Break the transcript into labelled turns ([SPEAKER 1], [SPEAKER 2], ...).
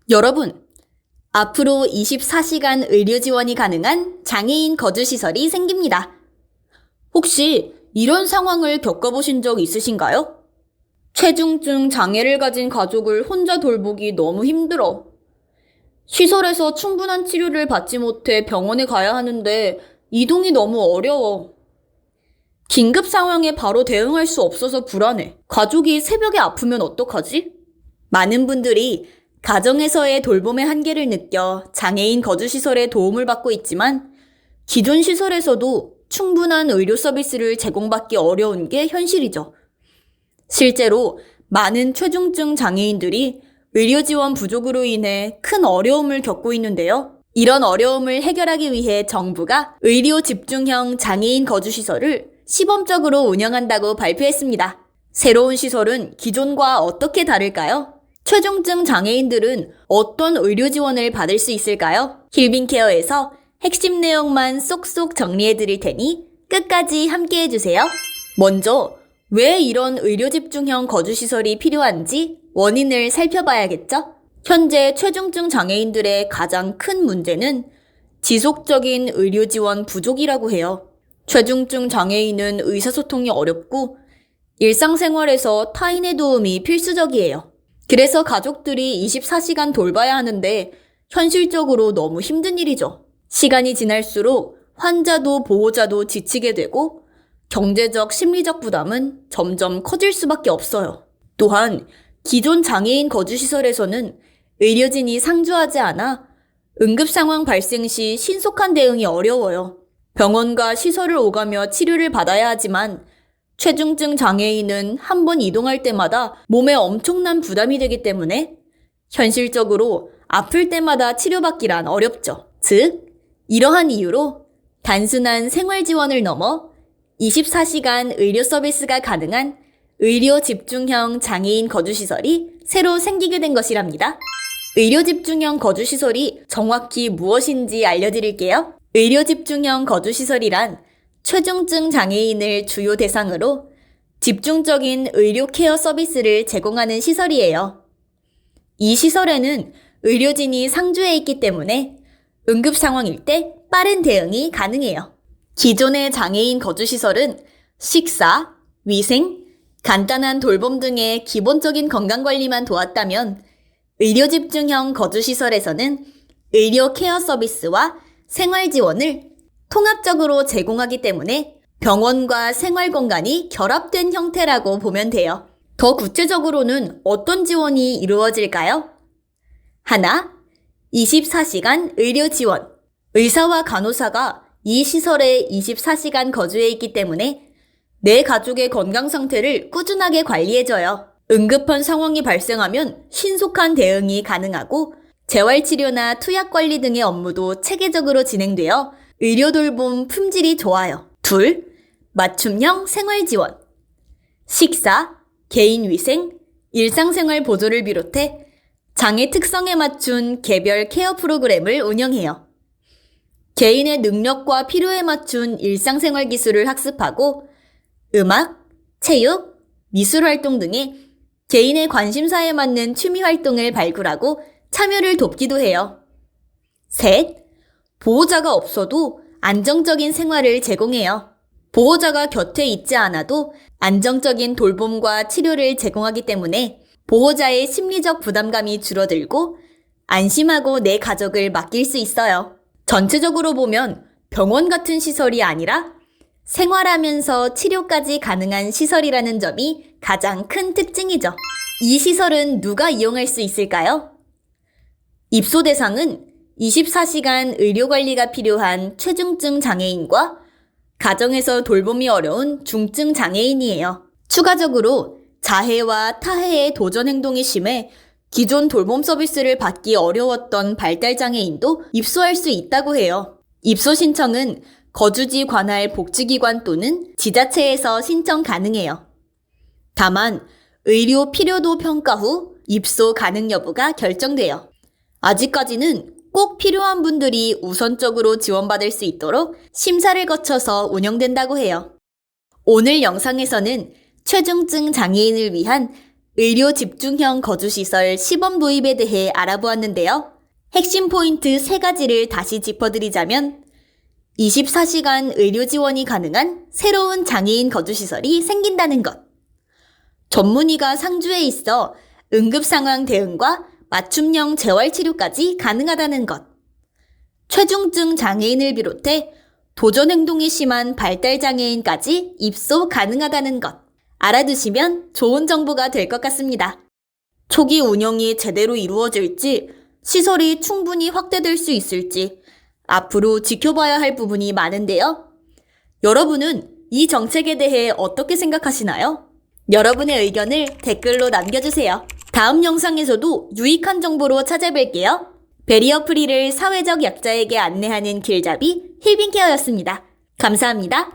[SPEAKER 1] 여러분, 앞으로 24시간 의료 지원이 가능한 장애인 거주시설이 생깁니다. 혹시 이런 상황을 겪어보신 적 있으신가요? 체중증 장애를 가진 가족을 혼자 돌보기 너무 힘들어. 시설에서 충분한 치료를 받지 못해 병원에 가야 하는데 이동이 너무 어려워. 긴급 상황에 바로 대응할 수 없어서 불안해. 가족이 새벽에 아프면 어떡하지? 많은 분들이 가정에서의 돌봄의 한계를 느껴 장애인 거주시설의 도움을 받고 있지만 기존 시설에서도 충분한 의료 서비스를 제공받기 어려운 게 현실이죠. 실제로 많은 체중증 장애인들이 의료 지원 부족으로 인해 큰 어려움을 겪고 있는데요. 이런 어려움을 해결하기 위해 정부가 의료 집중형 장애인 거주시설을 시범적으로 운영한다고 발표했습니다. 새로운 시설은 기존과 어떻게 다를까요? 체중증 장애인들은 어떤 의료 지원을 받을 수 있을까요? 힐빈케어에서 핵심 내용만 쏙쏙 정리해 드릴 테니 끝까지 함께 해주세요. 먼저 왜 이런 의료 집중형 거주시설이 필요한지 원인을 살펴봐야겠죠? 현재 체중증 장애인들의 가장 큰 문제는 지속적인 의료 지원 부족이라고 해요. 체중증 장애인은 의사소통이 어렵고 일상생활에서 타인의 도움이 필수적이에요. 그래서 가족들이 24시간 돌봐야 하는데 현실적으로 너무 힘든 일이죠. 시간이 지날수록 환자도 보호자도 지치게 되고 경제적, 심리적 부담은 점점 커질 수밖에 없어요. 또한 기존 장애인 거주시설에서는 의료진이 상주하지 않아 응급상황 발생 시 신속한 대응이 어려워요. 병원과 시설을 오가며 치료를 받아야 하지만 체중증 장애인은 한 번 이동할 때마다 몸에 엄청난 부담이 되기 때문에 현실적으로 아플 때마다 치료받기란 어렵죠. 즉, 이러한 이유로 단순한 생활 지원을 넘어 24시간 의료 서비스가 가능한 의료 집중형 장애인 거주시설이 새로 생기게 된 것이랍니다. 의료 집중형 거주시설이 정확히 무엇인지 알려드릴게요. 의료 집중형 거주시설이란 체중증 장애인을 주요 대상으로 집중적인 의료 케어 서비스를 제공하는 시설이에요. 이 시설에는 의료진이 상주해 있기 때문에 응급 상황일 때 빠른 대응이 가능해요. 기존의 장애인 거주시설은 식사, 위생, 간단한 돌봄 등의 기본적인 건강관리만 도왔다면 의료 집중형 거주시설에서는 의료 케어 서비스와 생활 지원을 통합적으로 제공하기 때문에 병원과 생활 공간이 결합된 형태라고 보면 돼요. 더 구체적으로는 어떤 지원이 이루어질까요? 하나, 24시간 의료 지원. 의사와 간호사가 이 시설에 24시간 거주해 있기 때문에 내 가족의 건강 상태를 꾸준하게 관리해줘요. 응급한 상황이 발생하면 신속한 대응이 가능하고 재활치료나 투약관리 등의 업무도 체계적으로 진행되어 의료 돌봄 품질이 좋아요. 둘, 맞춤형 생활 지원. 식사, 개인위생, 일상생활 보조를 비롯해 장애 특성에 맞춘 개별 케어 프로그램을 운영해요. 개인의 능력과 필요에 맞춘 일상생활 기술을 학습하고 음악, 체육, 미술활동 등의 개인의 관심사에 맞는 취미 활동을 발굴하고 참여를 돕기도 해요. 셋, 보호자가 없어도 안정적인 생활을 제공해요. 보호자가 곁에 있지 않아도 안정적인 돌봄과 치료를 제공하기 때문에 보호자의 심리적 부담감이 줄어들고 안심하고 내 가족을 맡길 수 있어요. 전체적으로 보면 병원 같은 시설이 아니라 생활하면서 치료까지 가능한 시설이라는 점이 가장 큰 특징이죠. 이 시설은 누가 이용할 수 있을까요? 입소 대상은 24시간 의료관리가 필요한 체중증 장애인과 가정에서 돌봄이 어려운 중증 장애인이에요. 추가적으로 자해와 타해의 도전 행동이 심해 기존 돌봄 서비스를 받기 어려웠던 발달장애인도 입소할 수 있다고 해요. 입소 신청은 거주지 관할 복지기관 또는 지자체에서 신청 가능해요. 다만 의료 필요도 평가 후 입소 가능 여부가 결정돼요. 아직까지는 꼭 필요한 분들이 우선적으로 지원받을 수 있도록 심사를 거쳐서 운영된다고 해요. 오늘 영상에서는 체중증 장애인을 위한 의료 집중형 거주시설 시범 도입에 대해 알아보았는데요. 핵심 포인트 3가지를 다시 짚어드리자면 24시간 의료 지원이 가능한 새로운 장애인 거주시설이 생긴다는 것. 전문의가 상주에 있어 응급상황 대응과 맞춤형 재활치료까지 가능하다는 것. 체중증 장애인을 비롯해 도전행동이 심한 발달장애인까지 입소 가능하다는 것. 알아두시면 좋은 정보가 될 것 같습니다. 초기 운영이 제대로 이루어질지, 시설이 충분히 확대될 수 있을지 앞으로 지켜봐야 할 부분이 많은데요. 여러분은 이 정책에 대해 어떻게 생각하시나요? 여러분의 의견을 댓글로 남겨주세요. 다음 영상에서도 유익한 정보로 찾아뵐게요. 베리어 프리를 사회적 약자에게 안내하는 길잡이 힐빈케어였습니다. 감사합니다.